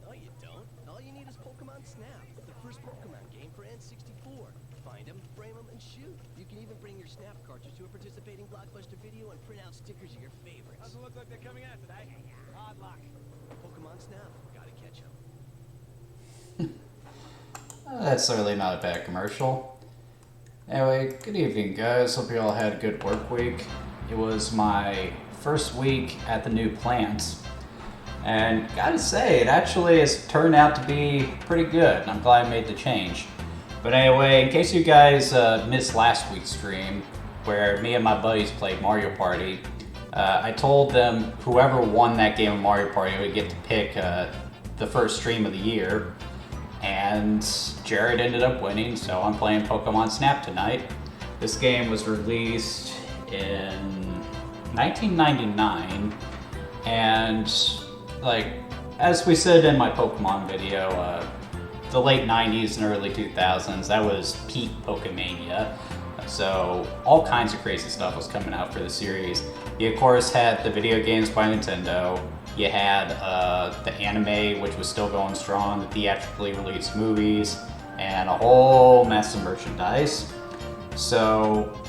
No, you don't. All you need is Pokemon Snap, the first Pokemon game for N64. Find them, frame them, and shoot. You can even bring your Snap cartridge to a participating Blockbuster video and print out stickers of your favorites. Doesn't look like they're coming out today. Hard luck. Pokemon Snap, gotta catch them. That's certainly not a bad commercial. Anyway, good evening guys, hope you all had a good work week. It was my first week at the new plant, and gotta say, it actually has turned out to be pretty good. I'm glad I made the change. But anyway, in case you guys missed last week's stream, where me and my buddies played Mario Party, I told them whoever won that game of Mario Party would get to pick the first stream of the year. And Jared ended up winning, so I'm playing Pokemon Snap tonight. This game was released in 1999, and like, as we said in my Pokemon video, the late 90s and early 2000s, that was peak Pokemania. So all kinds of crazy stuff was coming out for the series. You of course had the video games by Nintendo. You had the anime, which was still going strong, the theatrically released movies, and a whole mess of merchandise. So,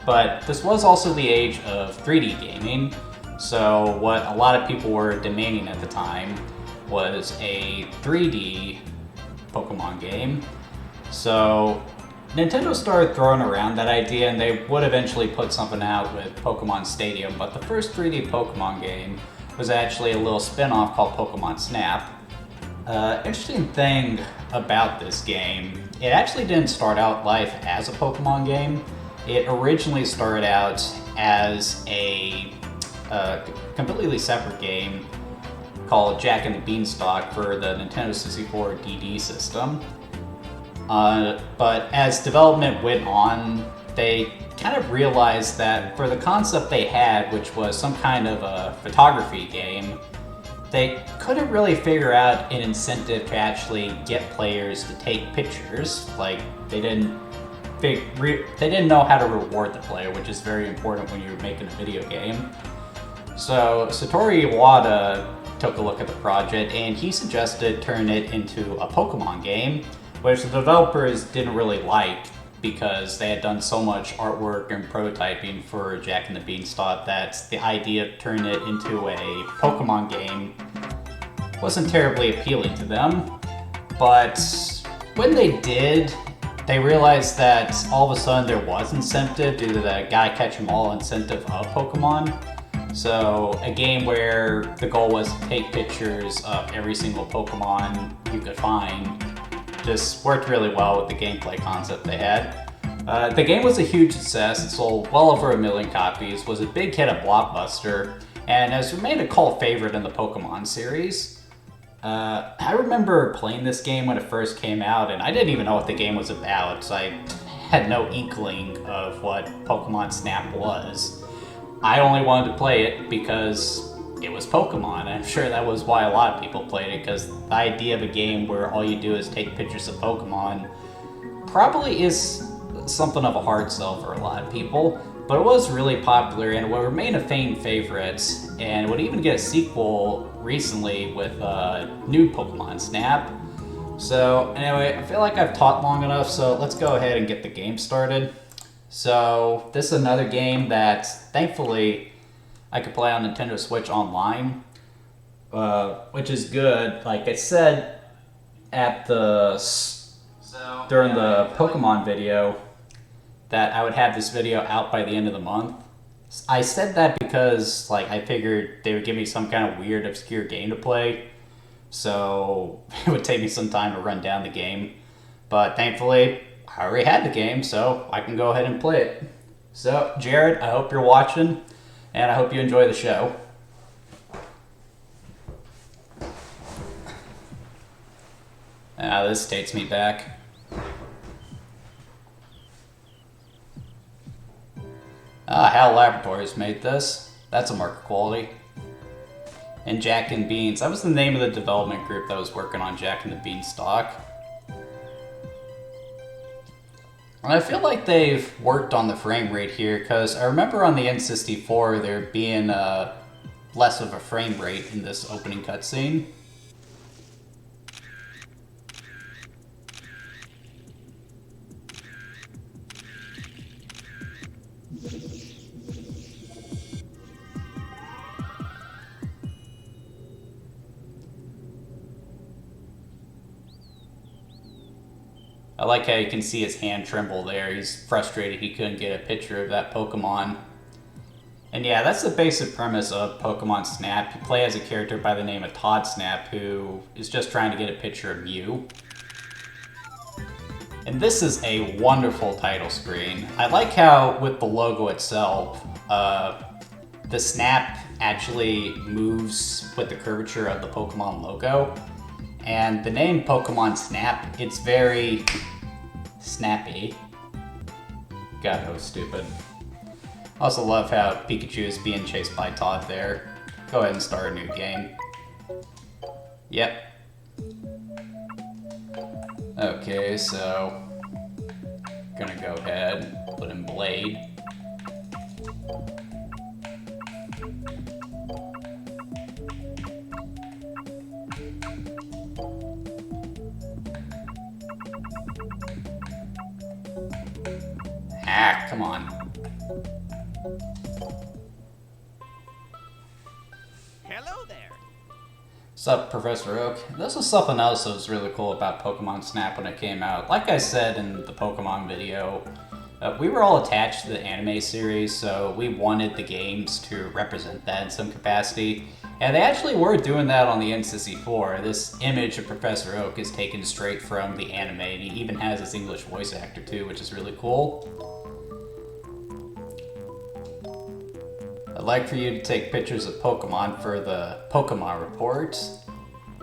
but this was also the age of 3D gaming. So what a lot of people were demanding at the time was a 3D Pokemon game. So Nintendo started throwing around that idea, and they would eventually put something out with Pokemon Stadium, but the first 3D Pokemon game was actually a little spin-off called Pokemon Snap. Interesting thing about this game, it actually didn't start out life as a Pokemon game. It originally started out as a completely separate game called Jack and the Beanstalk for the Nintendo 64 DD system. But as development went on, they kind of realized that for the concept they had, which was some kind of a photography game, they couldn't really figure out an incentive to actually get players to take pictures. Like, they didn't know how to reward the player, which is very important when you're making a video game. So Satoru Iwata took a look at the project, and he suggested turn it into a Pokemon game, which the developers didn't really like because they had done so much artwork and prototyping for Jack and the Beanstalk that the idea of turning it into a Pokemon game wasn't terribly appealing to them. But when they did, they realized that all of a sudden there was incentive due to the guy catch 'em all incentive of Pokemon. So a game where the goal was to take pictures of every single Pokemon you could find just worked really well with the gameplay concept they had. The game was a huge success. It sold well over 1 million copies, was a big hit at Blockbuster, and has remained a cult favorite in the Pokemon series. I remember playing this game when it first came out, and I didn't even know what the game was about, so I had no inkling of what Pokemon Snap was. I only wanted to play it because it was Pokemon. I'm sure that was why a lot of people played it, because the idea of a game where all you do is take pictures of Pokemon probably is something of a hard sell for a lot of people, but it was really popular and will remain a famed favorite, and would even get a sequel recently with new Pokemon Snap. So anyway, I feel like I've talked long enough, so let's go ahead and get the game started. So this is another game that thankfully I could play on Nintendo Switch online, which is good. Like I said at during the Pokemon video that I would have this video out by the end of the month. I said that because like I figured they would give me some kind of weird obscure game to play, so it would take me some time to run down the game. But thankfully I already had the game, so I can go ahead and play it. So Jared, I hope you're watching, and I hope you enjoy the show. This takes me back. HAL Laboratories made this. That's a mark of quality. And Jack and Beans. That was the name of the development group that was working on Jack and the Beanstalk. And I feel like they've worked on the frame rate here, because I remember on the N64 there being less of a frame rate in this opening cutscene. I like how you can see his hand tremble there. He's frustrated he couldn't get a picture of that Pokemon. And yeah, that's the basic premise of Pokemon Snap. You play as a character by the name of Todd Snap, who is just trying to get a picture of Mew. And this is a wonderful title screen. I like how, with the logo itself, the Snap actually moves with the curvature of the Pokemon logo. And the name Pokemon Snap, it's very snappy. God, that was stupid. I also love how Pikachu is being chased by Todd there. Go ahead and start a new game. Yep. Okay, so gonna go ahead, put in Blade. Ah, come on. Hello there. What's up, Professor Oak? This was something else that was really cool about Pokemon Snap when it came out. Like I said in the Pokemon video, we were all attached to the anime series, so we wanted the games to represent that in some capacity. And they actually were doing that on the N64. This image of Professor Oak is taken straight from the anime, and he even has his English voice actor too, which is really cool. I'd like for you to take pictures of Pokemon for the Pokemon report.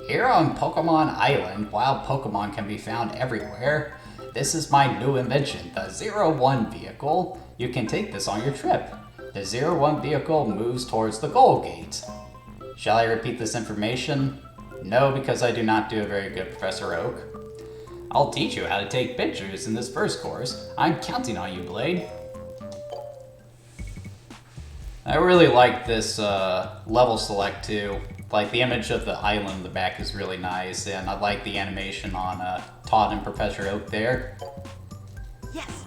Here on Pokemon Island, wild Pokemon can be found everywhere. This is my new invention, the 01 vehicle. You can take this on your trip. The 01 vehicle moves towards the goal gate. Shall I repeat this information? No, because I do not do a very good Professor Oak. I'll teach you how to take pictures in this first course. I'm counting on you, Blade. I really like this level select too. Like the image of the island in the back is really nice, and I like the animation on Todd and Professor Oak there. Yes.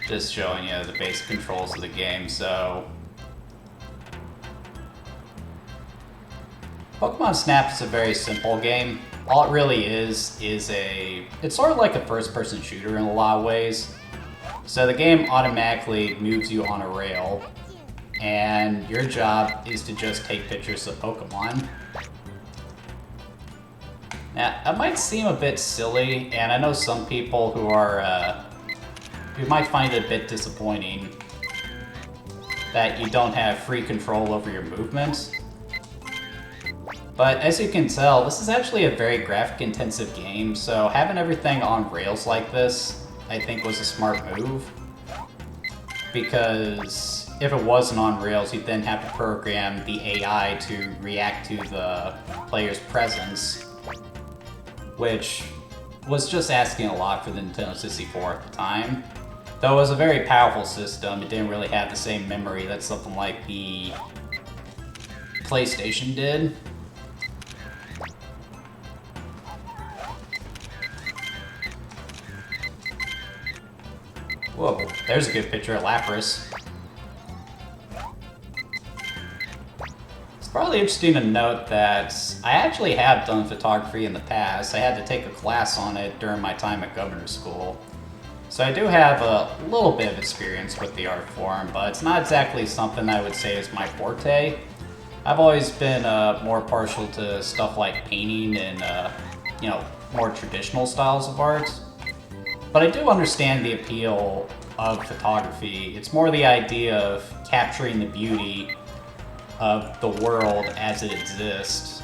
Just showing you the basic controls of the game, so... Pokemon Snap is a very simple game. All it really is it's sort of like a first-person shooter in a lot of ways. So the game automatically moves you on a rail, and your job is to just take pictures of Pokemon. Now, that might seem a bit silly, and I know some people who are, who might find it a bit disappointing that you don't have free control over your movements. But as you can tell, this is actually a very graphic-intensive game, so having everything on rails like this, I think was a smart move. Because if it wasn't on rails, you'd then have to program the AI to react to the player's presence, which was just asking a lot for the Nintendo 64 at the time. Though it was a very powerful system, it didn't really have the same memory that something like the PlayStation did. Whoa, there's a good picture of Lapras. It's probably interesting to note that I actually have done photography in the past. I had to take a class on it during my time at governor's school. So I do have a little bit of experience with the art form, but it's not exactly something I would say is my forte. I've always been more partial to stuff like painting and, you know, more traditional styles of art. But I do understand the appeal of photography. It's more the idea of capturing the beauty of the world as it exists.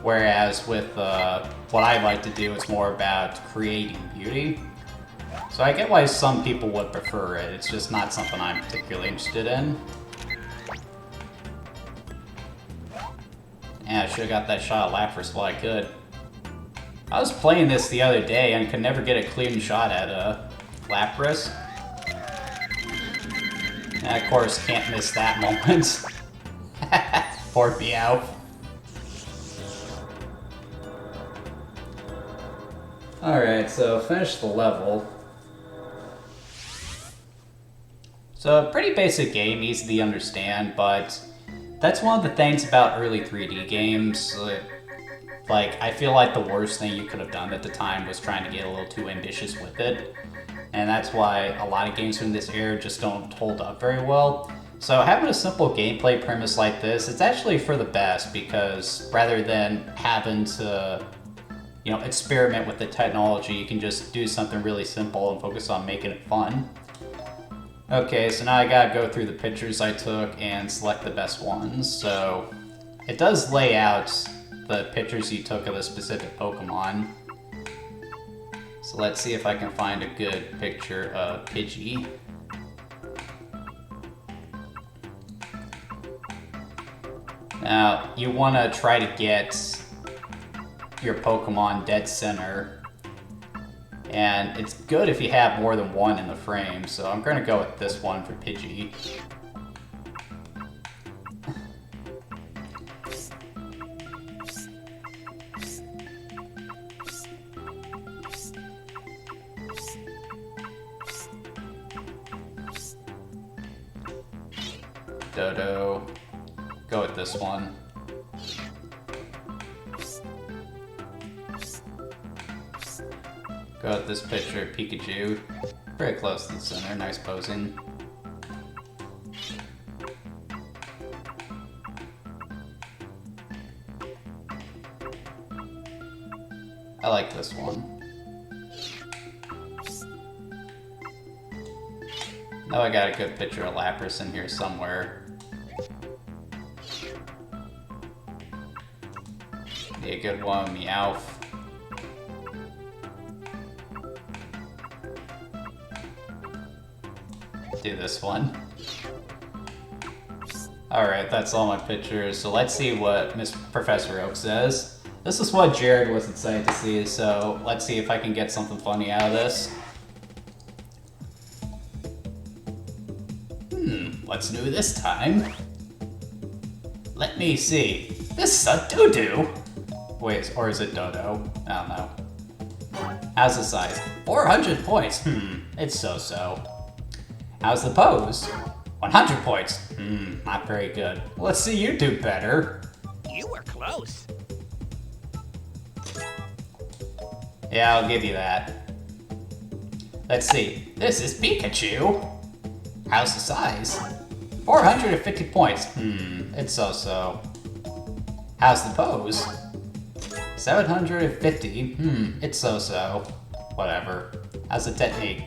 Whereas with what I like to do, it's more about creating beauty. So I get why some people would prefer it, it's just not something I'm particularly interested in. Yeah, I should've got that shot of Lapras while I could. I was playing this the other day and could never get a clean shot at Lapras. And of course, can't miss that moment. Poor Meowth. Alright, so finish the level. So, pretty basic game, easy to understand, but that's one of the things about early 3D games. Like, I feel like the worst thing you could have done at the time was trying to get a little too ambitious with it. And that's why a lot of games from this era just don't hold up very well. So having a simple gameplay premise like this, it's actually for the best, because rather than having to, you know, experiment with the technology, you can just do something really simple and focus on making it fun. Okay, so now I gotta go through the pictures I took and select the best ones. So it does lay out the pictures you took of a specific Pokemon. So let's see if I can find a good picture of Pidgey. Now, you want to try to get your Pokemon dead center. And it's good if you have more than one in the frame, so I'm going to go with this one for Pidgey. Dodo. Go with this one. Go with this picture of Pikachu. Very close to the center, nice posing. I like this one. Now I got a good picture of Lapras in here somewhere. Need a good one, Meowth. Do this one. Alright, that's all my pictures, so let's see what Miss Professor Oak says. This is what Jared was excited to see, so let's see if I can get something funny out of this. What's new this time? Let me see. This is a doo-doo! Wait, or is it Dodo? I don't know. How's the size? 400 points. It's so-so. How's the pose? 100 points. Not very good. Let's see you do better. You were close. Yeah, I'll give you that. Let's see. This is Pikachu. How's the size? 450 points. It's so-so. How's the pose? 750. It's so-so. Whatever. How's the technique?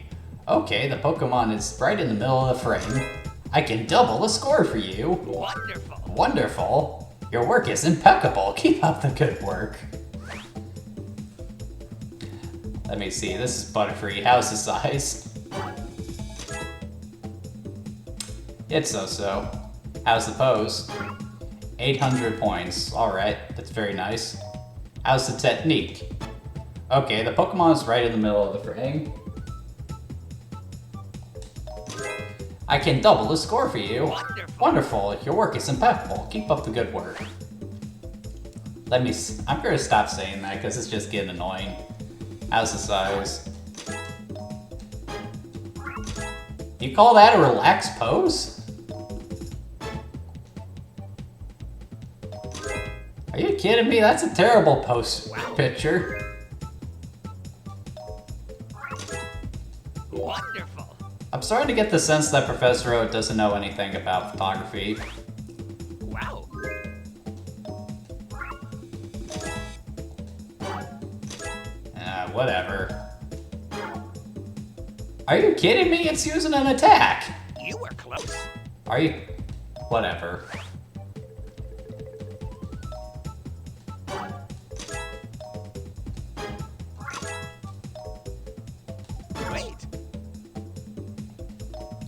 Okay, the Pokemon is right in the middle of the frame. I can double the score for you. Wonderful. Wonderful. Your work is impeccable. Keep up the good work. Let me see. This is Butterfree. How's the size? It's so-so. How's the pose? 800 points. Alright, that's very nice. How's the technique? Okay, the Pokemon is right in the middle of the frame. I can double the score for you. Wonderful. Wonderful. Your work is impeccable. Keep up the good work. Let me... I'm gonna stop saying that because it's just getting annoying. How's the size? You call that a relaxed pose? Are you kidding me? That's a terrible post picture. Wonderful. I'm starting to get the sense that Professor Oak doesn't know anything about photography. Wow. Whatever. Are you kidding me? It's using an attack. You were close. Are you... Whatever. Wait.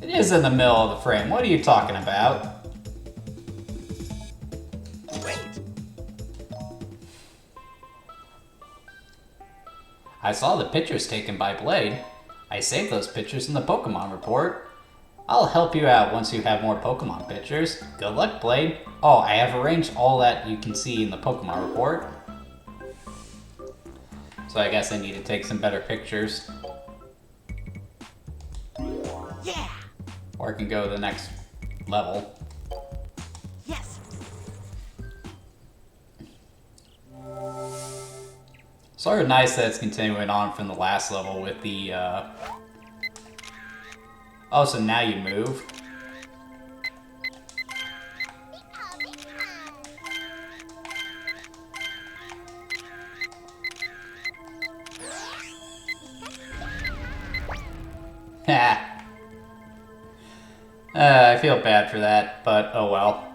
It is in the middle of the frame. What are you talking about? Wait. I saw the pictures taken by Blade. I saved those pictures in the Pokemon report. I'll help you out once you have more Pokemon pictures. Good luck, Blade. Oh, I have arranged all that you can see in the Pokemon report. So I guess I need to take some better pictures. Yeah. Or I can go to the next level. Yes. Sort of nice that it's continuing on from the last level with the, Oh, so now you move. Ha. I feel bad for that, but oh well.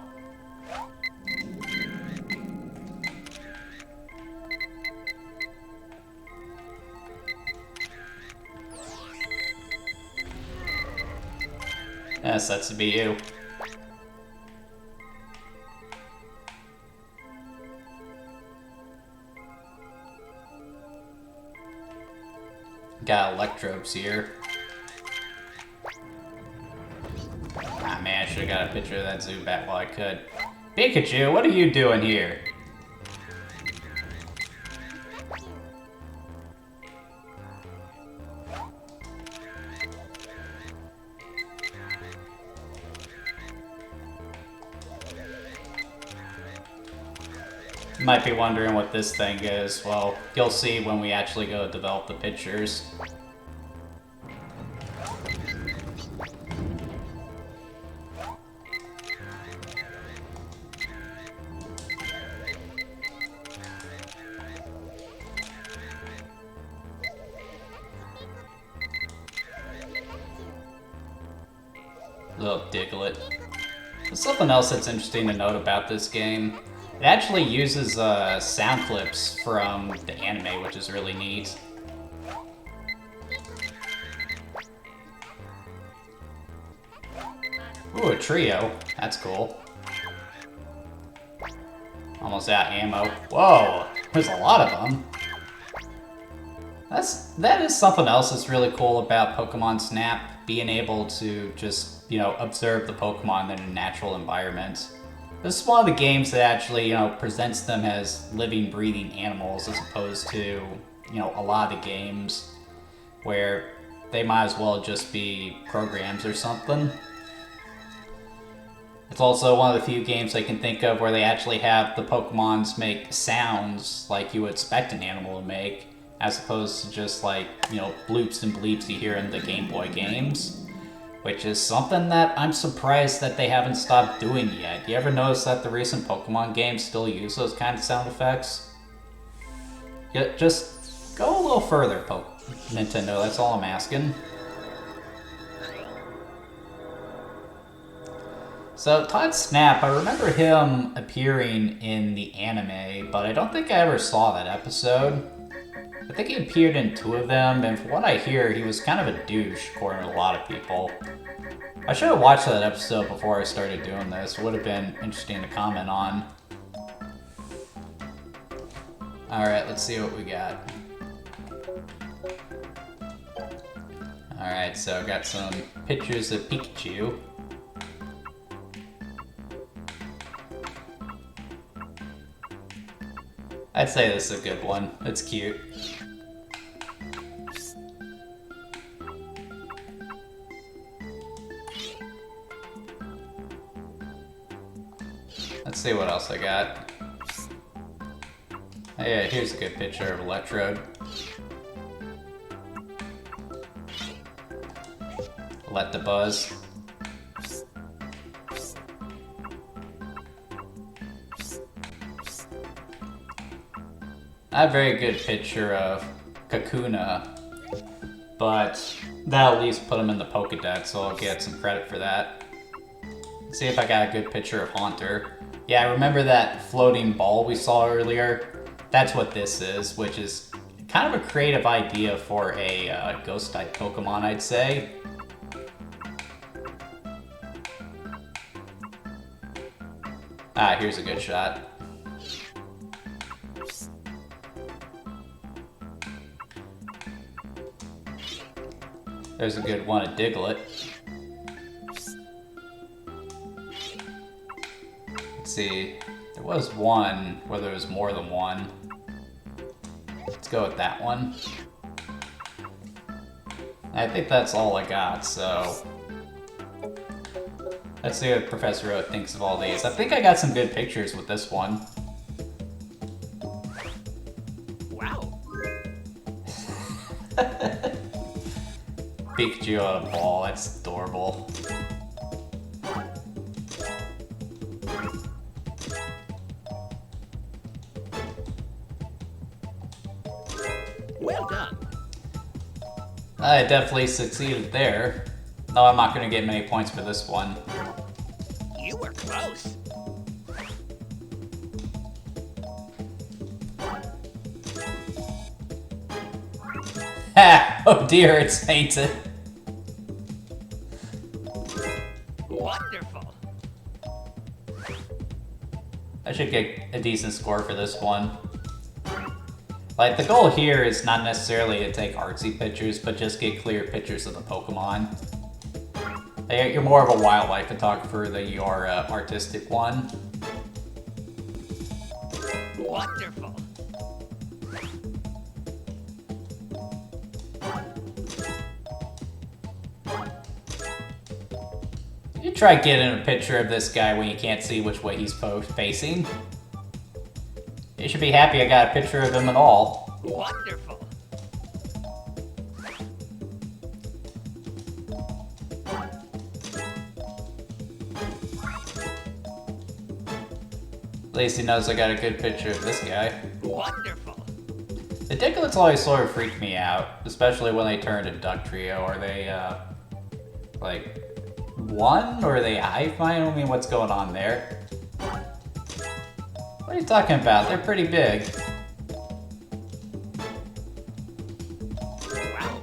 Yes, that's to be you. Got electrodes here. Ah man, I should've got a picture of that Zubat while I could. Pikachu, what are you doing here? You might be wondering what this thing is. Well, you'll see when we actually go develop the pictures. Little Diglett. There's something else that's interesting to note about this game. It actually uses sound clips from the anime, which is really neat. Ooh, a trio. That's cool. Almost out of ammo. Whoa, there's a lot of them. That is something else that's really cool about Pokemon Snap, being able to just, you know, observe the Pokemon in a natural environment. This is one of the games that actually, you know, presents them as living, breathing animals as opposed to, you know, a lot of the games where they might as well just be programs or something. It's also one of the few games I can think of where they actually have the Pokemons make sounds like you would expect an animal to make, as opposed to just like, you know, bloops and bleeps you hear in the Game Boy games. Which is something that I'm surprised that they haven't stopped doing yet. You ever notice that the recent Pokemon games still use those kind of sound effects? Yeah, just go a little further, Nintendo, that's all I'm asking. So, Todd Snap, I remember him appearing in the anime, but I don't think I ever saw that episode. I think he appeared in 2 of them, and from what I hear, he was kind of a douche, according to a lot of people. I should have watched that episode before I started doing this. It would have been interesting to comment on. Alright, let's see what we got. Alright, so I got some pictures of Pikachu. I'd say this is a good one. It's cute. Let's see what else I got. Oh yeah, here's a good picture of Electrode. Let the buzz. Not a very good picture of Kakuna, but that'll at least put him in the Pokédex, so I'll get some credit for that. Let's see if I got a good picture of Haunter. Yeah, remember that floating ball we saw earlier? That's what this is, which is kind of a creative idea for a Ghost-type Pokemon, I'd say. Ah, here's a good shot. There's a good one at Diglett. Let's see. There was one where there was more than one. Let's go with that one. I think that's all I got, so... Let's see what Professor Oak thinks of all these. I think I got some good pictures with this one. Wow. Pikachu on a ball, that's adorable. Well done. I definitely succeeded there. No, I'm not going to get many points for this one. You were close. Ha! Oh dear, it's painted. Wonderful. I should get a decent score for this one. Like, the goal here is not necessarily to take artsy pictures, but just get clear pictures of the Pokemon. You're more of a wildlife photographer than you are an artistic one. Wonderful. You try getting a picture of this guy when you can't see which way he's facing. You should be happy I got a picture of him at all. Wonderful. At least he knows I got a good picture of this guy. Wonderful. The Dicklets always sort of freak me out, especially when they turn into Duck Trio. Are they, like, one? Or are they Hive Mind? I mean, what's going on there? What are you talking about? They're pretty big. Wow.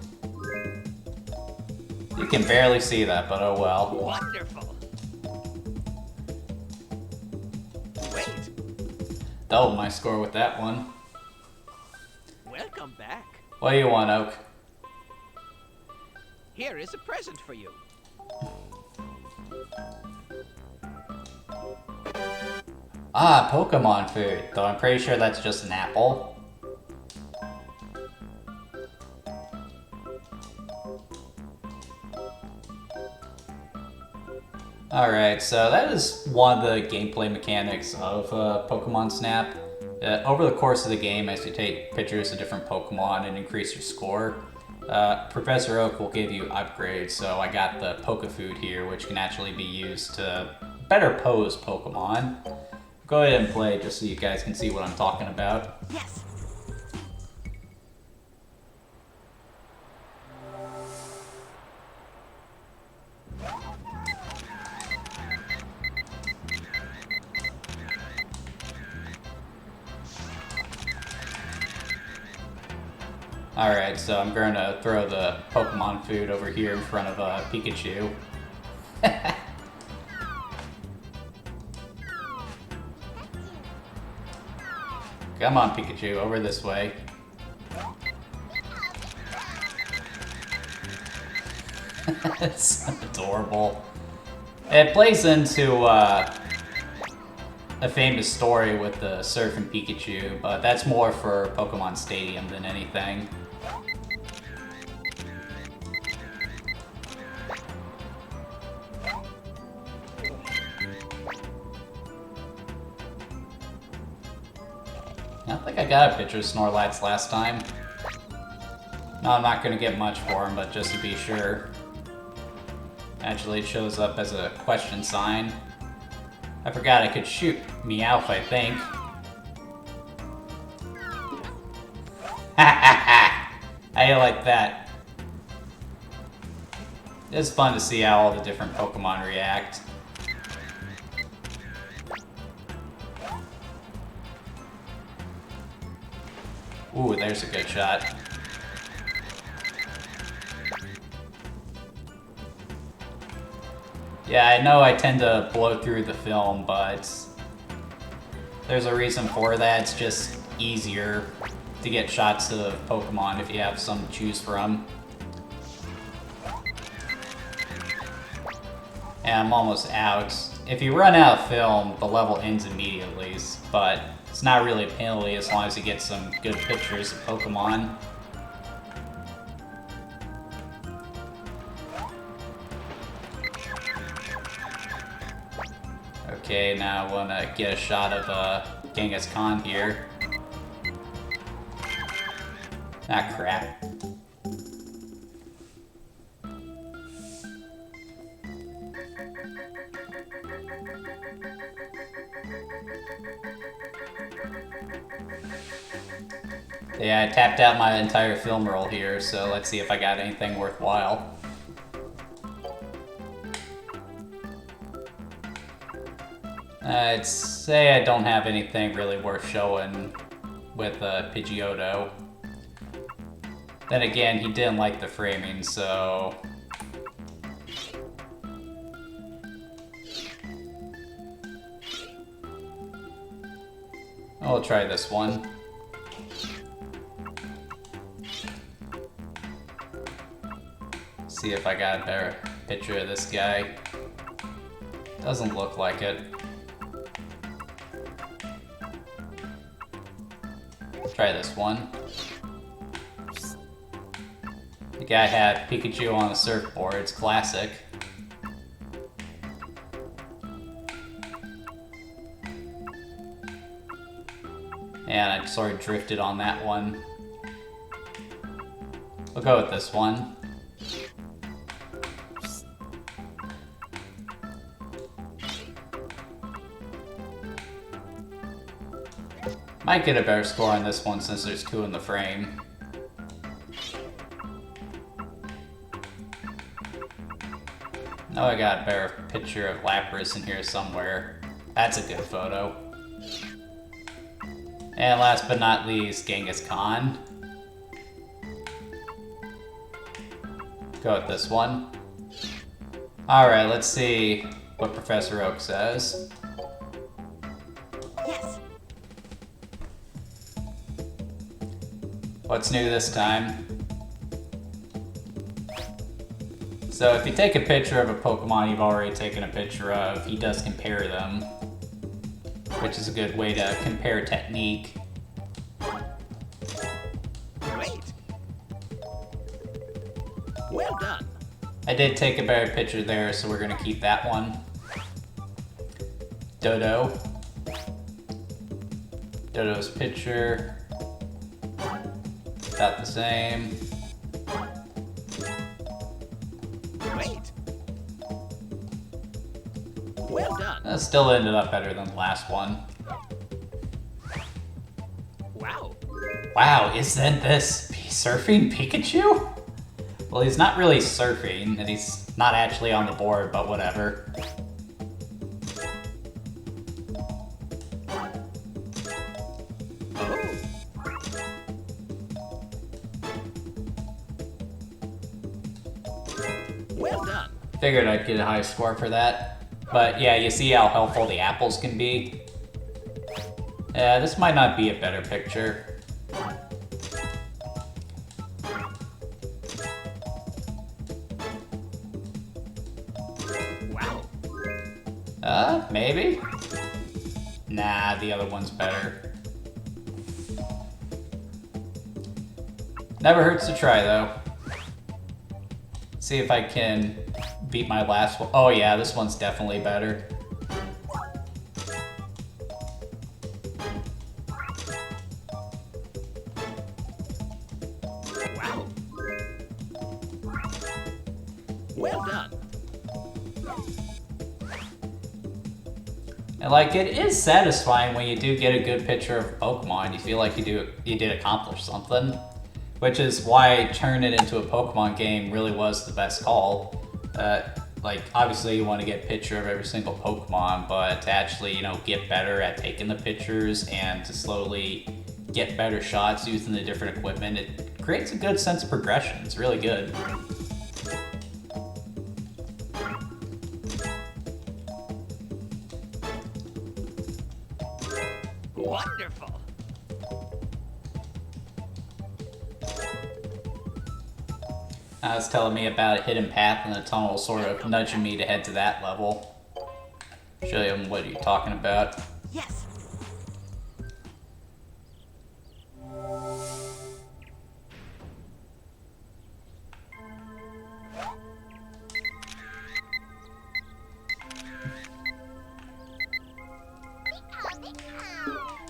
You can barely see that, but oh well. Wonderful. Wait. Double my score with that one. Welcome back. What do you want, Oak? Here is a present for you. Ah, Pokemon food. Though I'm pretty sure that's just an apple. Alright, so that is one of the gameplay mechanics of Pokemon Snap. Over the course of the game, as you take pictures of different Pokemon and increase your score, Professor Oak will give you upgrades. So I got the Poke Food here, which can actually be used to better pose Pokemon. Go ahead and play just so you guys can see what I'm talking about. Yes. Alright, so I'm going to throw the Pokemon food over here in front of Pikachu. Come on, Pikachu, over this way. It's adorable. It plays into a famous story with the surfing Pikachu, but that's more for Pokemon Stadium than anything. I think I got a picture of Snorlax last time. No, I'm not going to get much for him, but just to be sure. Actually, it shows up as a question sign. I forgot I could shoot Meowth, I think. How you like that? It's fun to see how all the different Pokemon react. Ooh, there's a good shot. Yeah, I know I tend to blow through the film, but There's a reason for that. It's just easier to get shots of Pokemon if you have some to choose from. And I'm almost out. If you run out of film, the level ends immediately, but it's not really a penalty as long as you get some good pictures of Pokemon. Okay, now I want to get a shot of Genghis-Khan here. Ah, crap. Yeah, I tapped out my entire film roll here, so let's see if I got anything worthwhile. I'd say I don't have anything really worth showing with Pidgeotto. Then again, he didn't like the framing, so... I'll try this one. See if I got a better picture of this guy. Doesn't look like it. Try this one. The guy had Pikachu on a surfboard, it's classic. And I sort of drifted on that one. We'll go with this one. Might get a better score on this one since there's two in the frame. No, I got a better picture of Lapras in here somewhere. That's a good photo. And last but not least, Genghis-Khan. Go with this one. Alright, let's see what Professor Oak says. Yes. What's new this time? So if you take a picture of a Pokemon you've already taken a picture of, he does compare them, which is a good way to compare technique. Great. Well done. I did take a better picture there, so we're gonna keep that one. Dodo. Dodo's picture. About the same. Great. Well done. That still ended up better than the last one. Wow. Wow, isn't this surfing Pikachu? Well, he's not really surfing, and he's not actually on the board, but whatever. Oh. Well done. Figured I'd get a high score for that. But yeah, you see how helpful the apples can be? Yeah, this might not be a better picture. Wow. Maybe? Nah, the other one's better. Never hurts to try, though. See if I can beat my last one. Oh yeah, this one's definitely better. Wow. Well done. And like, it is satisfying when you do get a good picture of Pokemon. You feel like you did accomplish something. Which is why turning it into a Pokemon game really was the best call. Like, obviously you want to get a picture of every single Pokemon, but to actually, you know, get better at taking the pictures and to slowly get better shots using the different equipment, it creates a good sense of progression. It's really good. Wonderful. It's telling me about a hidden path in the tunnel, sort of nudging me to head to that level. Show him what you're talking about. Yes.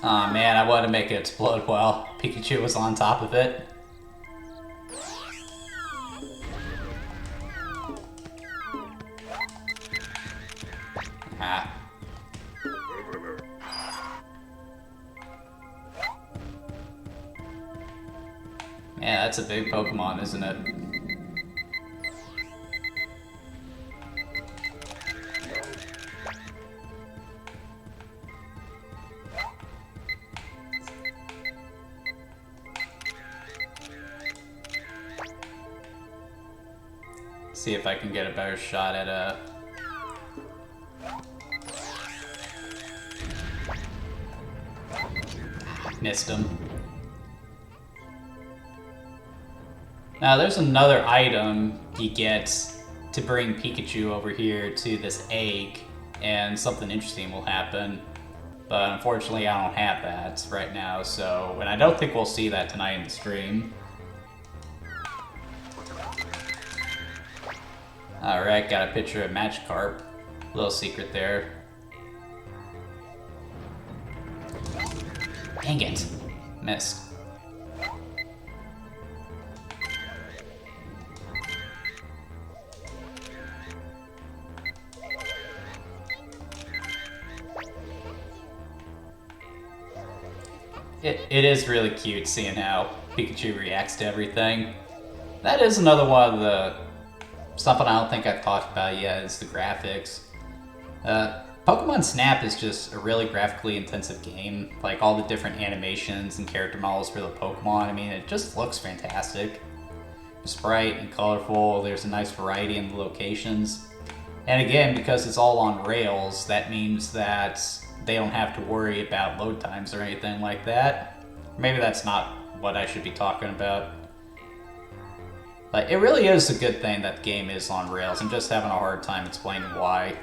Aw man, I wanted to make it explode while Pikachu was on top of it. Ah. Man, that's a big Pokemon, isn't it? See if I can get a better shot at a... Missed him. Now there's another item you get to bring Pikachu over here to this egg, and something interesting will happen. But unfortunately I don't have that right now, so... And I don't think we'll see that tonight in the stream. Alright, got a picture of Magikarp. Little secret there. Dang it. Missed. It is really cute seeing how Pikachu reacts to everything. That is another one of the... Something I don't think I've talked about yet is the graphics. Pokemon Snap is just a really graphically intensive game. Like all the different animations and character models for the Pokemon, I mean, it just looks fantastic. It's bright and colorful, there's a nice variety in the locations. And again, because it's all on rails, that means that they don't have to worry about load times or anything like that. Maybe that's not what I should be talking about. But it really is a good thing that the game is on rails. I'm just having a hard time explaining why.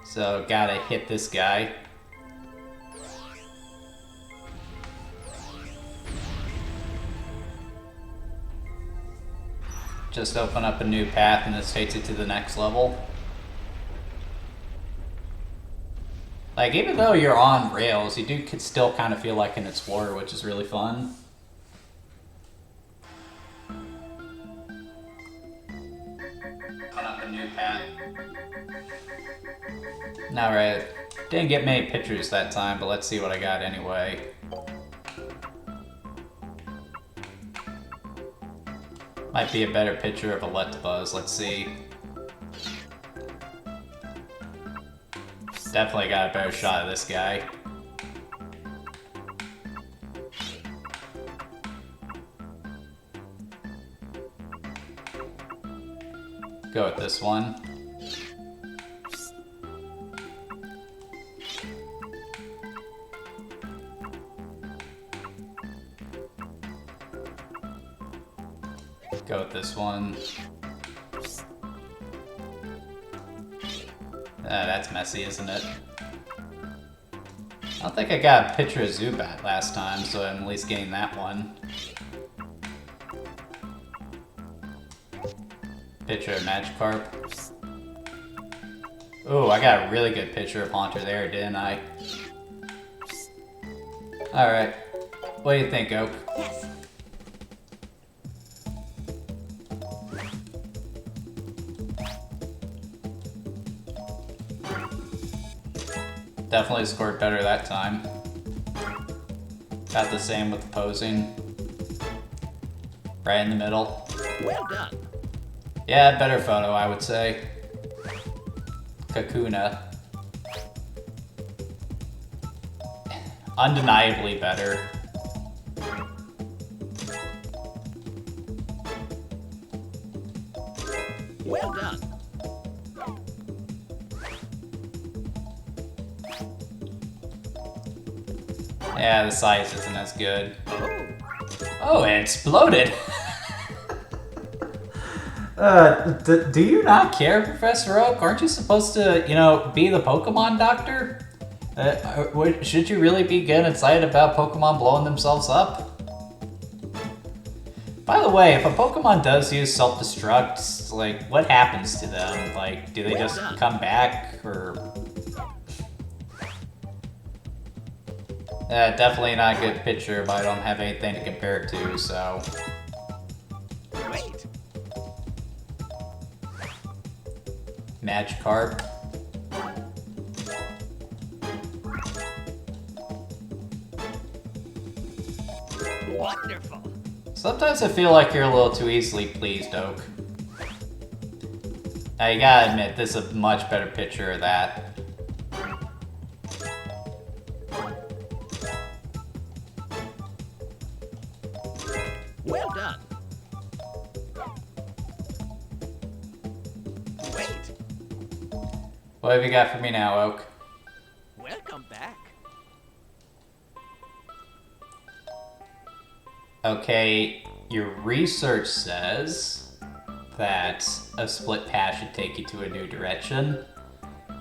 So, gotta hit this guy. Just open up a new path and this takes it to the next level. Like, even though you're on rails, you could still kind of feel like an explorer, which is really fun. Up a new path. Alright, didn't get many pictures that time, but let's see what I got anyway. Might be a better picture of a Electabuzz, let's see. Definitely got a better shot of this guy. Go with this one. Go with this one. That's messy, isn't it? I don't think I got a picture of Zubat last time, so I'm at least getting that one. Picture of Magikarp. Ooh, I got a really good picture of Haunter there, didn't I? Alright. What do you think, Oak? Yes. Definitely scored better that time. Got the same with the posing. Right in the middle. Well done. Yeah, better photo, I would say. Kakuna. Undeniably better. Well done. Yeah, the size isn't as good. Oh, Oh, it exploded! Do you not care, Professor Oak? Aren't you supposed to, you know, be the Pokemon doctor? Should you really be getting excited about Pokemon blowing themselves up? By the way, if a Pokemon does use self-destruct, like, what happens to them? Like, do they just come back, or... Definitely not a good picture, but I don't have anything to compare it to, so... wait. Magikarp. Wonderful. Sometimes I feel like you're a little too easily pleased, Oak. Now, you gotta admit, this is a much better picture of that. Well done. Wait. What have you got for me now, Oak? Welcome back. Okay, your research says that a split path should take you to a new direction.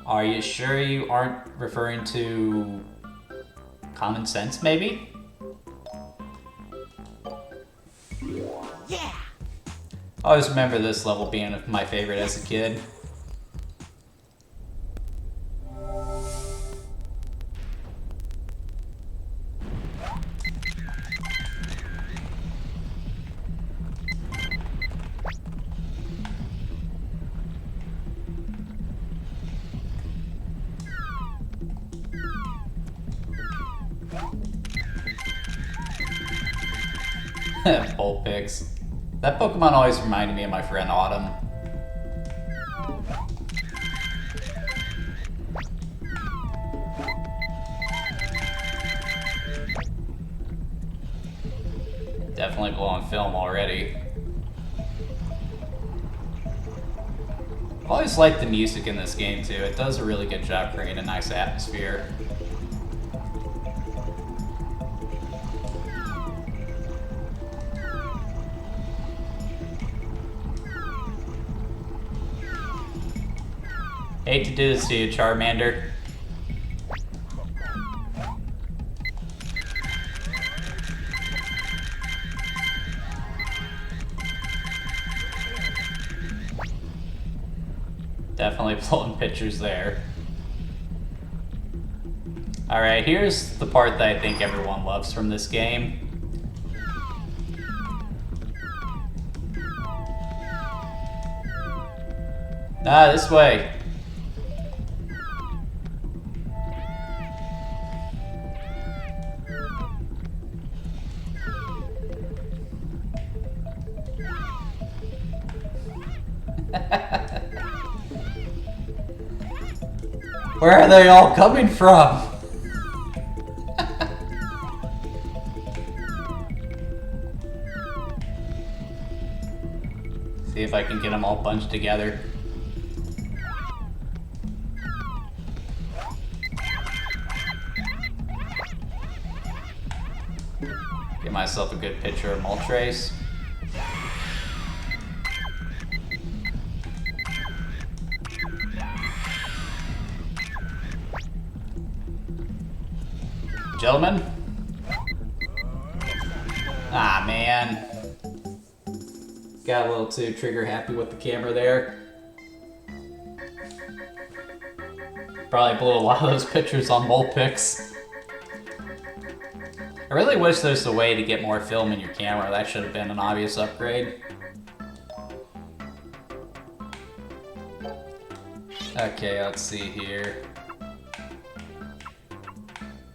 Are you sure you aren't referring to common sense, maybe? Yeah. I always remember this level being my favorite as a kid. Bullpix. That Pokemon always reminded me of my friend Autumn. Definitely blowing film already. I've always liked the music in this game too. It does a really good job creating a nice atmosphere. Hate to do this to you, Charmander. Definitely pulling pictures there. Alright, here's the part that I think everyone loves from this game. Nah, this way. Where are they all coming from? See if I can get them all bunched together. Get myself a good picture of Moltres. Gentlemen? Ah, man. Got a little too trigger happy with the camera there. Probably blew a lot of those pictures on Molpix. I really wish there's a way to get more film in your camera. That should have been an obvious upgrade. Okay, let's see here.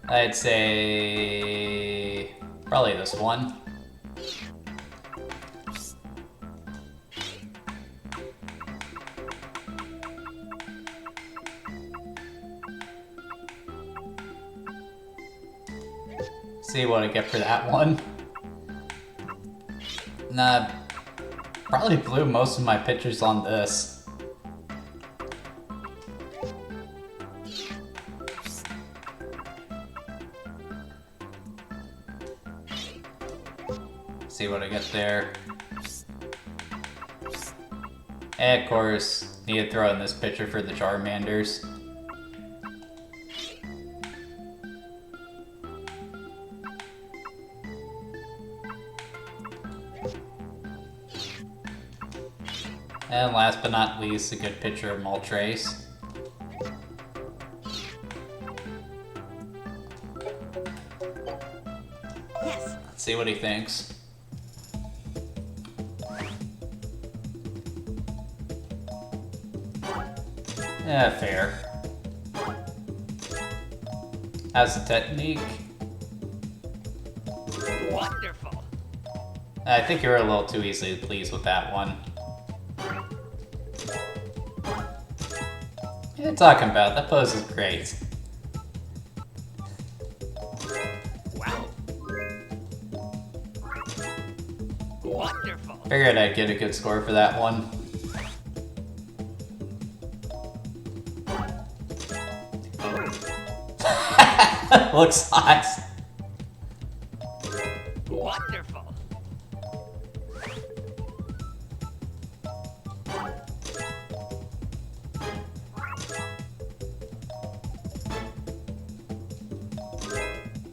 I'd say probably this one. See what I get for that one. Nah, probably blew most of my pictures on this. See what I get there. And of course, need to throw in this picture for the Charmanders. And last but not least, a good picture of Moltres. Yes. Let's see what he thinks. Yeah, fair. How's the technique? Wonderful. I think you were a little too easily pleased with that one. What are you talking about? That pose is great. Wow. Wonderful. Figured I'd get a good score for that one. Looks hot. Wonderful.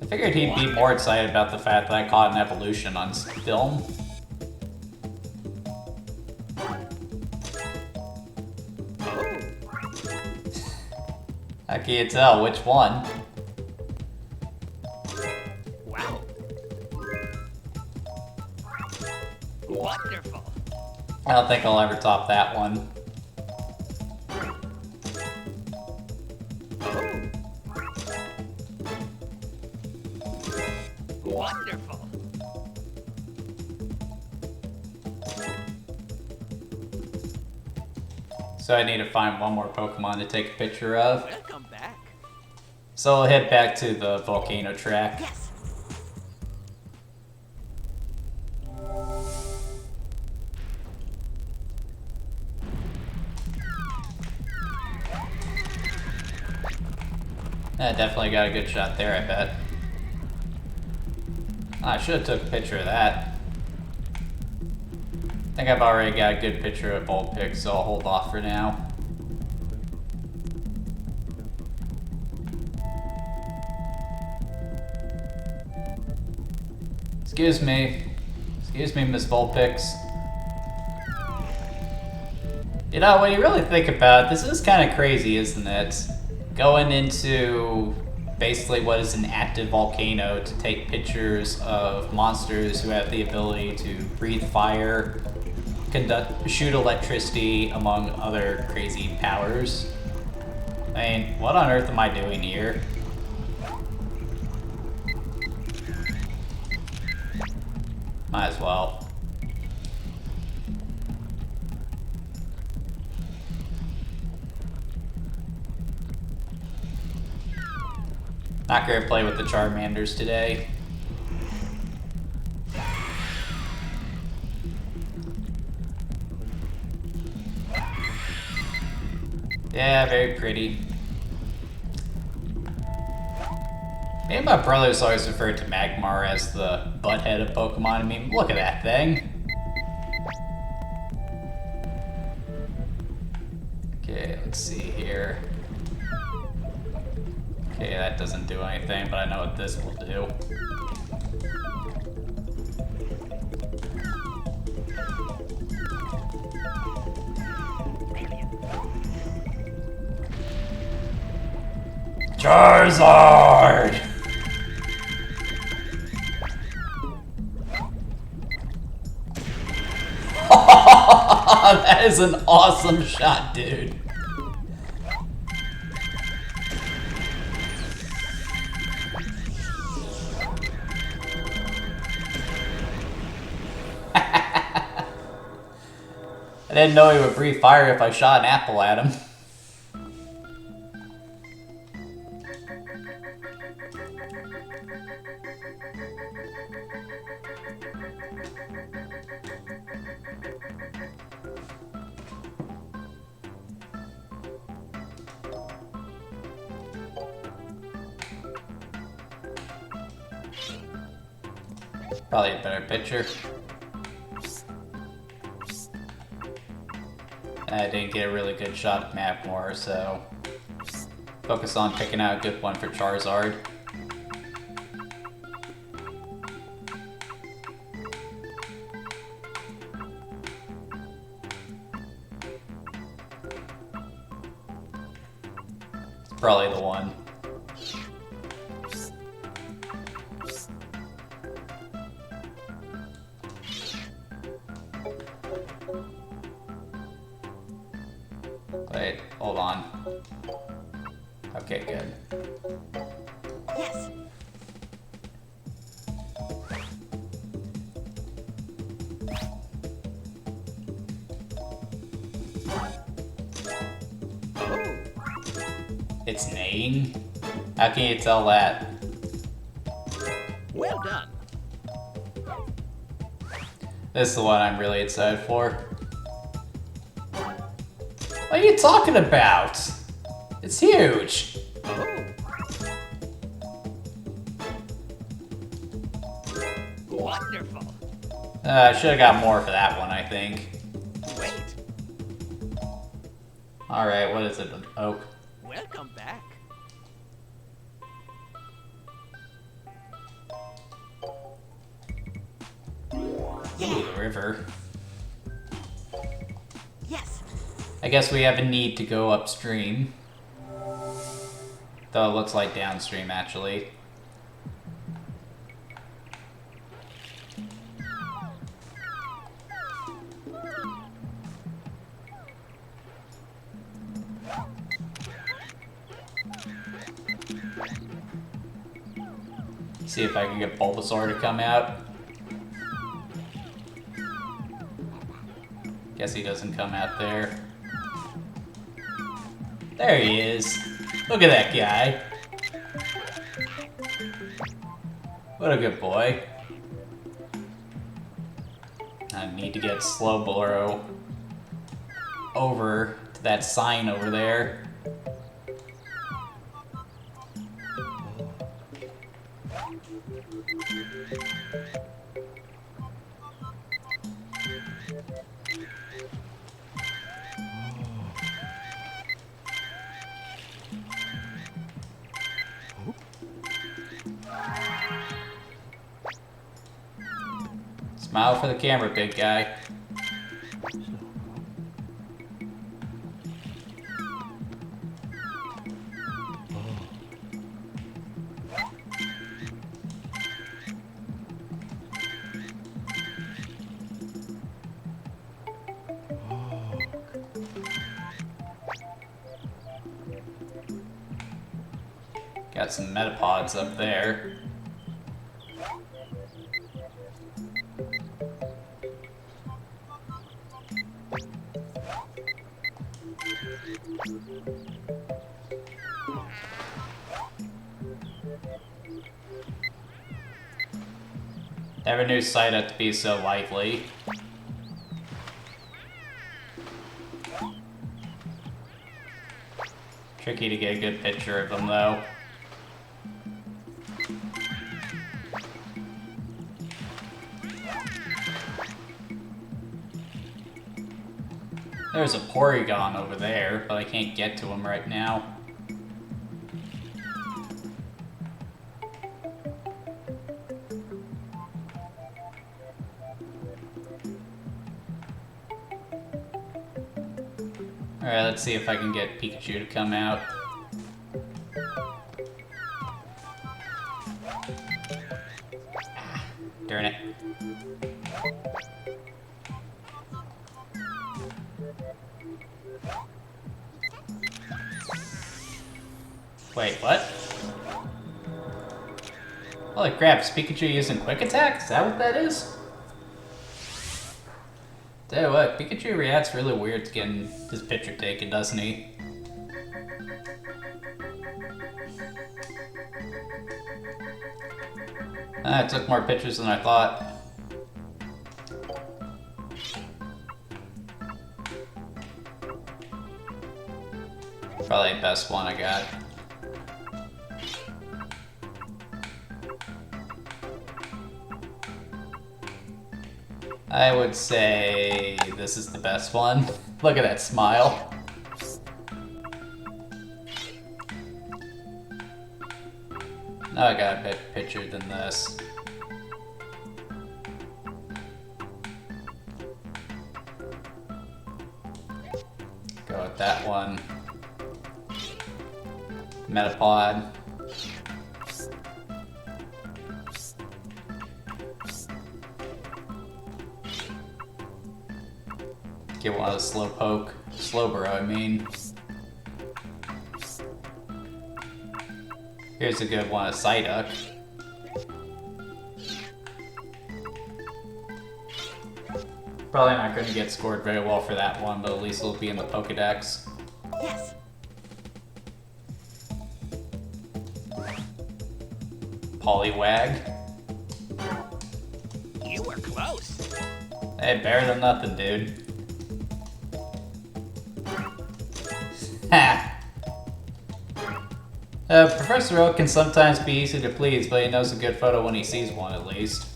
I figured he'd be more excited about the fact that I caught an evolution on film. How can you tell which one? Wow. Wonderful. I don't think I'll ever top that one. Wonderful. So I need to find one more Pokemon to take a picture of. Welcome back. So I'll head back to the volcano track. Yes. Yeah, definitely got a good shot there, I bet. I should have took a picture of that. I think I've already got a good picture of Vulpix, so I'll hold off for now. Excuse me. Excuse me, Miss Vulpix. You know, when you really think about it, this is kind of crazy, isn't it? Going into basically what is an active volcano to take pictures of monsters who have the ability to breathe fire, shoot electricity, among other crazy powers. I mean, what on earth am I doing here? Might as well. Not gonna play with the Charmanders today. Yeah, very pretty. Me and my brothers always referred to Magmar as the butthead of Pokemon. I mean, look at that thing. Okay, let's see here. Okay, that doesn't do anything, but I know what this will do. Charizard! That is an awesome shot, dude. I didn't know he would breathe fire if I shot an apple at him. Probably a better pitcher. I didn't get a really good shot at Mapmore, so focus on picking out a good one for Charizard. It's probably the one. Wait, hold on. Okay, good. Yes. It's neighing? How can you tell that? Well done. This is the one I'm really excited for. What are you talking about? It's huge! Wonderful. I should have got more for that one, I think. Wait. Alright, what is it? An oak? Welcome back. Ooh, the river. Yes. I guess we have a need to go upstream. Though it looks like downstream, actually. See if I can get Bulbasaur to come out. Guess he doesn't come out there. There he is. Look at that guy. What a good boy. I need to get Slowbro over to that sign over there. Smile for the camera, big guy. Got some Metapods up there. Never knew Psyduck to be so lively. Tricky to get a good picture of him, though. There's a Porygon over there, but I can't get to him right now. Alright, let's see if I can get Pikachu to come out. Darn it. Wait, what? Holy crap, is Pikachu using Quick Attack? Is that what that is? Tell you what, Pikachu reacts really weird to getting his picture taken, doesn't he? I took more pictures than I thought. Probably the best one I got. I would say this is the best one. Look at that smile. No, I got a better picture than this. Go with that one. Metapod. Get one of the Slowpoke. Slowbro, I mean. Here's a good one, a Psyduck. Probably not going to get scored very well for that one, but at least it'll be in the Pokedex. Yes. Poliwag. You were close. Hey, better than nothing, dude. Ha! Professor Oak can sometimes be easy to please, but he knows a good photo when he sees one, at least.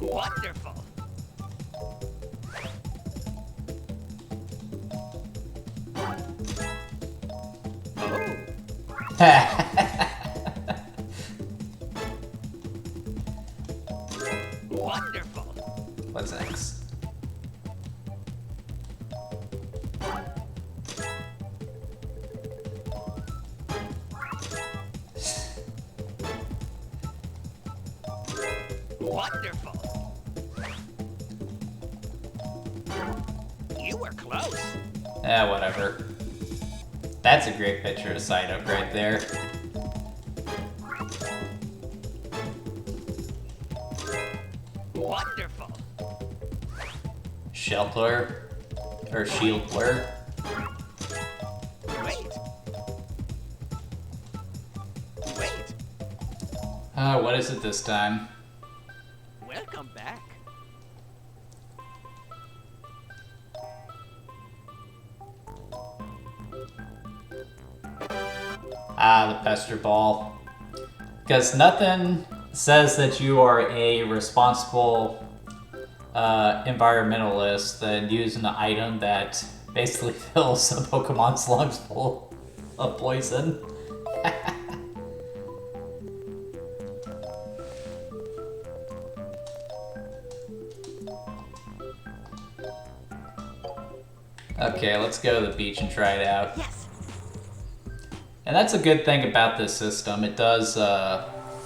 Wonderful. Wonderful. What's next? Wonderful. You were close. Whatever. That's a great picture of Psyduck right there. Wonderful. Shelter. Or Shieldler. Wait. Wait. What is it this time? Welcome back. Ah, the Pester Ball. Because nothing says that you are a responsible environmentalist than using an item that basically fills a Pokemon's lungs full of poison. Okay, let's go to the beach and try it out. Yes. And that's a good thing about this system. It does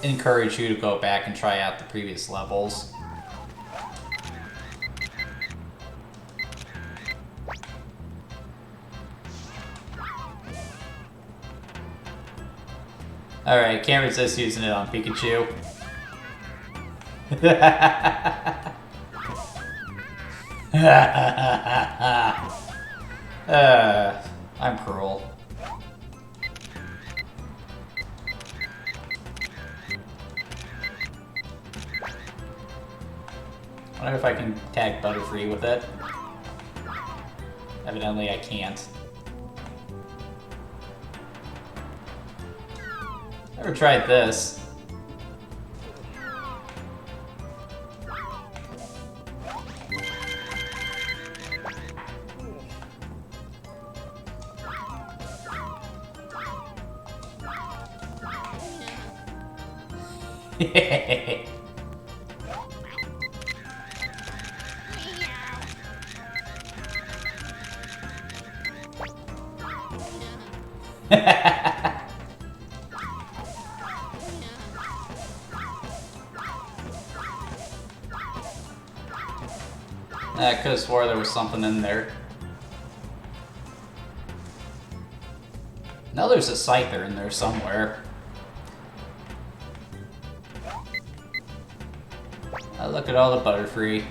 encourage you to go back and try out the previous levels. Alright, can't resist using it on Pikachu. I'm cruel. I wonder if I can tag Butterfree with it. Evidently I can't. Never tried this. I could have swore there was something in there. No, there's a Scyther in there somewhere. Look at all the Butterfree.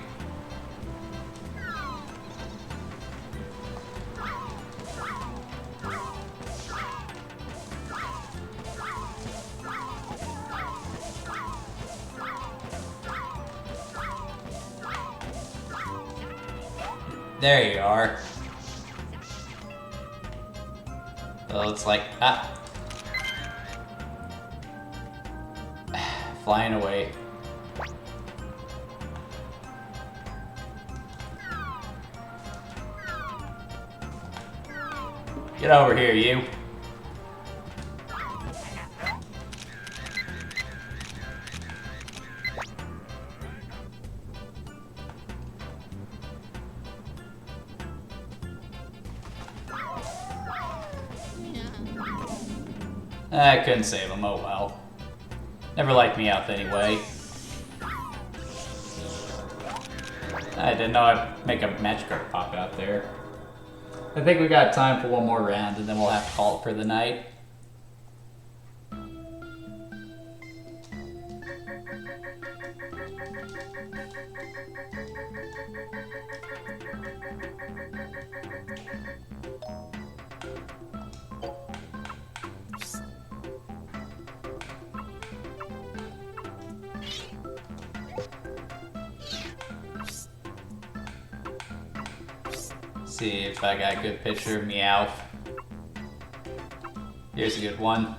There you are. So it's like, flying away. Get over here, you. I couldn't save him, oh well. Never liked me out anyway. I didn't know I'd make a match card pop out there. I think we got time for one more round and then we'll have to call it for the night. See if I got a good picture of Meowth. Here's a good one.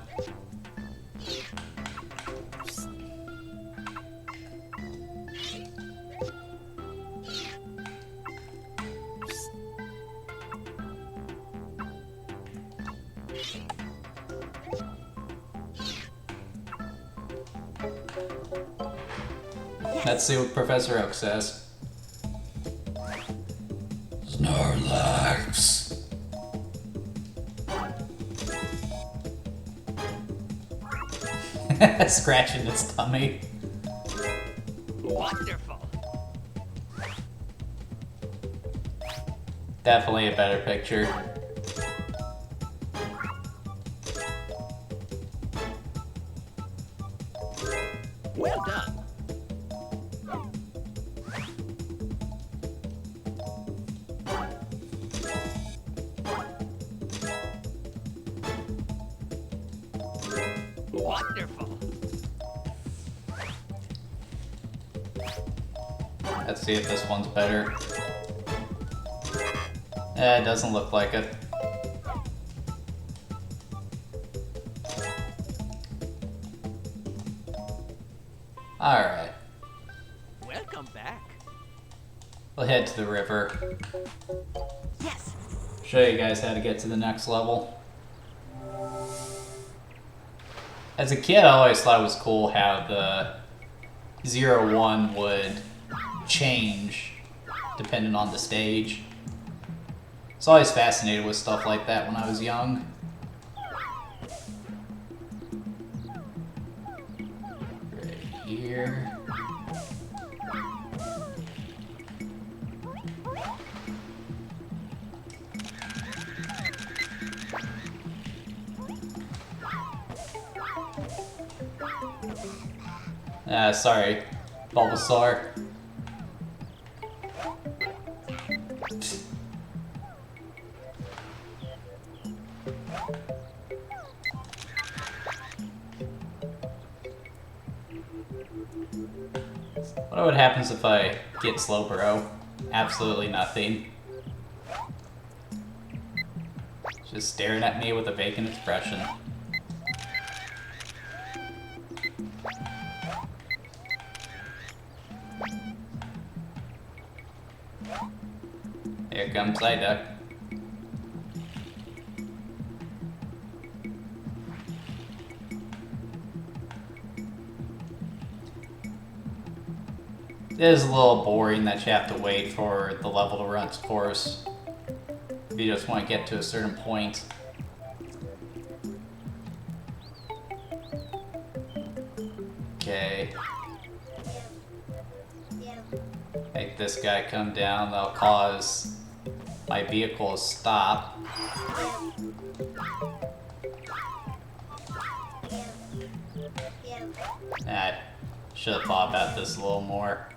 Let's see what Professor Oak says. Snorlax. Scratching its tummy. Wonderful. Definitely a better picture. Well done. Wonderful. Let's see if this one's better. It doesn't look like it. Alright. Welcome back. We'll head to the river. Yes. Show you guys how to get to the next level. As a kid, I always thought it was cool how the 0-1 would change depending on the stage. I was always fascinated with stuff like that when I was young. Right here. Sorry, Bulbasaur. What happens if I get Slowbro? Absolutely nothing. Just staring at me with a vacant expression. Here comes Psyduck. It is a little boring that you have to wait for the level to run its course if you just want to get to a certain point. Okay. Make this guy come down, that'll cause my vehicle to stop. I should have thought about this a little more.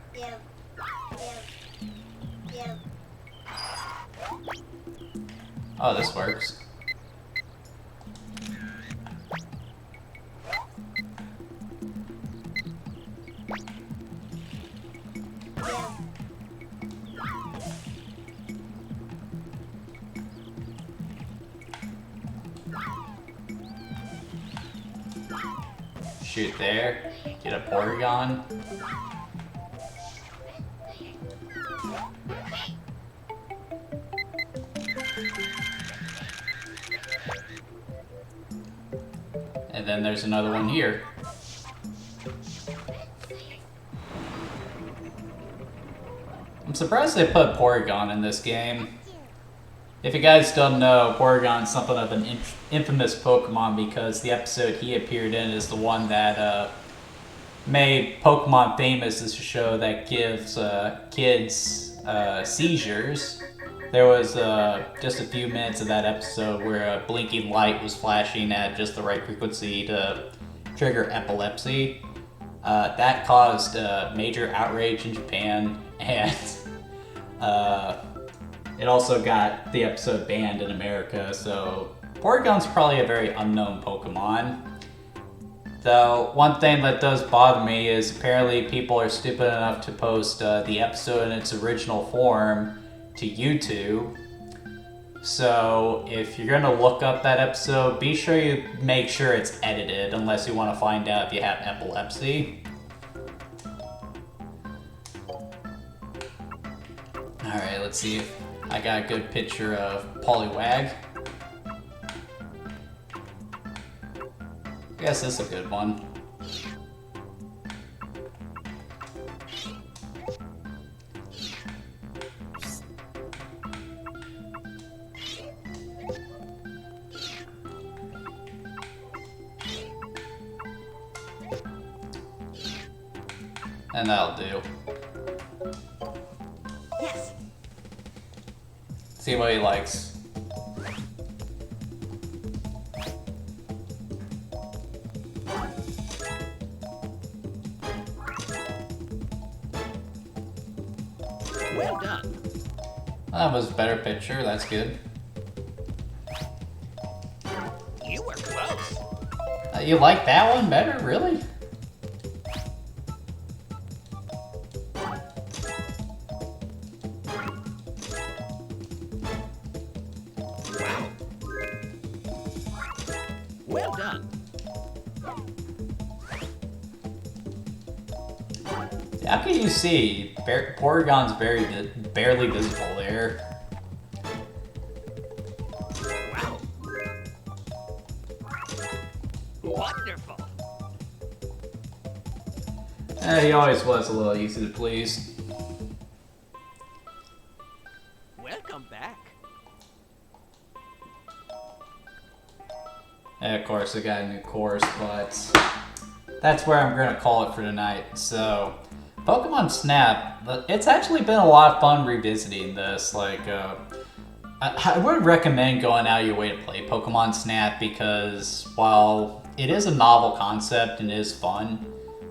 Oh, this works. Shoot there, get a Porygon. And then there's another one here. I'm surprised they put Porygon in this game. If you guys don't know, Porygon's something of an infamous Pokemon because the episode he appeared in is the one that made Pokemon famous as a show that gives kids seizures. There was just a few minutes of that episode where a blinking light was flashing at just the right frequency to trigger epilepsy. That caused major outrage in Japan, and it also got the episode banned in America, so Porygon's probably a very unknown Pokemon. Though, one thing that does bother me is apparently people are stupid enough to post the episode in its original form to YouTube. So, if you're gonna look up that episode, be sure you make sure it's edited, unless you want to find out if you have epilepsy. Alright, let's see if I got a good picture of Poliwag. I guess this is a good one. And that'll do. Yes. See what he likes. Well done. That was a better picture, that's good. You were close. You like that one better, really? Wow. Well done. How can you see? Porygon's barely visible there. Wow. Wonderful. He always was a little easy to please. Welcome back. And of course, I got a new course, but that's where I'm going to call it for tonight. So, Pokemon Snap, it's actually been a lot of fun revisiting this. Like, I would recommend going out of your way to play Pokemon Snap because while it is a novel concept and is fun,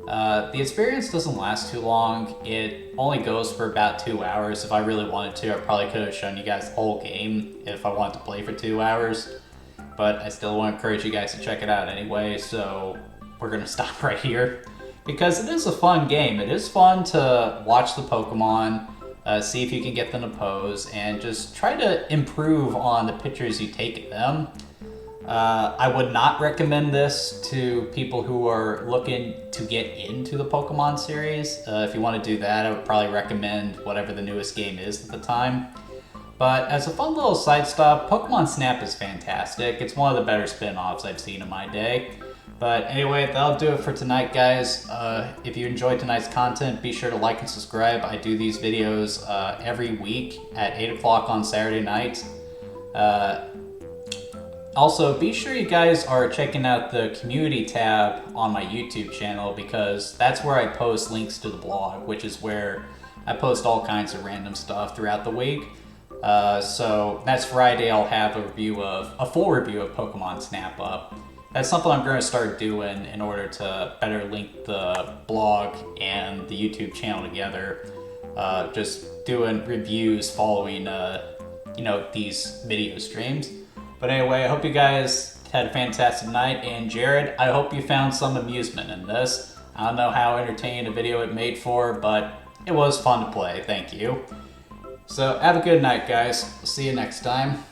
the experience doesn't last too long. It only goes for about 2 hours. If I really wanted to, I probably could have shown you guys the whole game if I wanted to play for 2 hours. But I still want to encourage you guys to check it out anyway, so we're going to stop right here. Because it is a fun game. It is fun to watch the Pokemon, see if you can get them to pose, and just try to improve on the pictures you take of them. I would not recommend this to people who are looking to get into the Pokemon series. If you want to do that, I would probably recommend whatever the newest game is at the time. But as a fun little side stop, Pokemon Snap is fantastic. It's one of the better spin-offs I've seen in my day. But anyway, that'll do it for tonight, guys. If you enjoyed tonight's content, be sure to like and subscribe. I do these videos every week at 8 o'clock on Saturday night. Also, be sure you guys are checking out the community tab on my YouTube channel because that's where I post links to the blog, which is where I post all kinds of random stuff throughout the week. So that's Friday, I'll have a full review of Pokemon Snap up. That's something I'm going to start doing in order to better link the blog and the YouTube channel together. Just doing reviews following, these video streams. But anyway, I hope you guys had a fantastic night, and Jared, I hope you found some amusement in this. I don't know how entertaining a video it made for, but it was fun to play, thank you. So, have a good night, guys. See you next time.